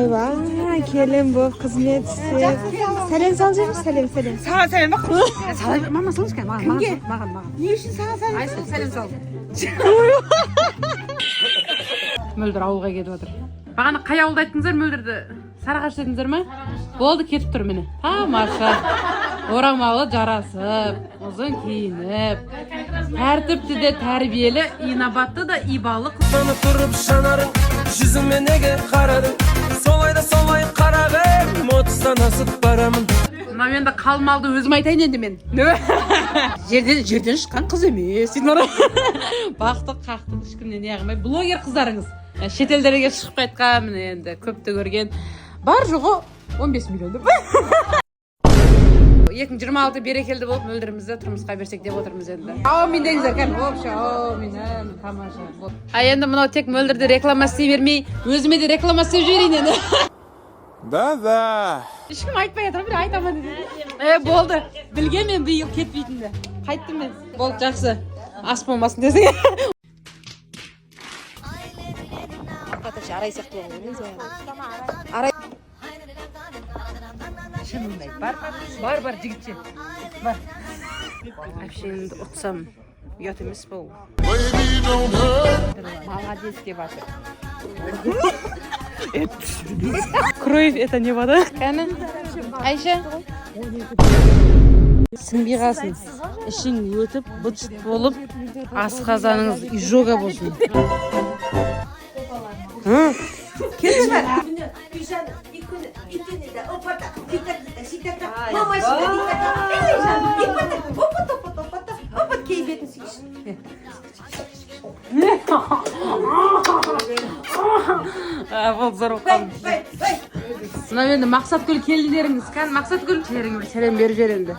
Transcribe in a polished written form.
Oyvay, kelin bu қызмет істеп. Сәлем салып жүрміз, сәлем. Саған сәлем бақ. Сала бер, мама салшы кәне, Кімге? маған. Не үшін саған сәлем? Ай, сол сәлем сал. Мөлдір ауылға кетіп отыр. Бағана қай ауылда айттыңыздар, Мөлдірді Сарыағаш дедіңіздер ме? Болды, кетіп тұр міне. Тамаша. Орамалы жарасып, ұзын киініп, тәртіпті де тәрбиелі, инабатты да ибалы қыз. Бana durup şanarın, yüzüme nege kararın. Solay da solay kararın, motuzdan asıp baramın. Мына енді қалмалды өзім айтайын енді мен. Жерден шыққан қыз емес. Бақты қақты ешкімнен яғымай. Блогер қыздарыңыз. Шетелдерге шығып қайтқан, міне енді көпті көрген. Бар жоғы 15 миллион деп. 2026 берекелді болып мөлдірімізді тұрмысқа берсек деп отырмыз енді. Аумин деңіздер кән. Аумин, тамаша. А енді мынау тек мөлдірді реклама істей бермей, өзіме де реклама істеп жіберейін енді. Да. Ешкім айтпай жатыр, бір айтамын деді. Болды. Білген мен биыл кетпейтінді. Қайттым мен. Болды, жақсы. Ас болмасын десең. Arkadaş arayı saklayalım. Arayı. Şununday. Бар, жігітше. Бар. Әпшенімді ұтсам, ұят емес бұл. Молодец деп жатыр. Кровь это не вода. Кәні, Айша. Сіңбей қалсын. Ішің өтіп, бұт-шыт болып, асқазаныңыз изжога болсын. Кетті ме? Болды, зор оқам. Мына енді Мақсатгүл келділеріңіз. Мақсатгүл, сәлем беріп жер енді.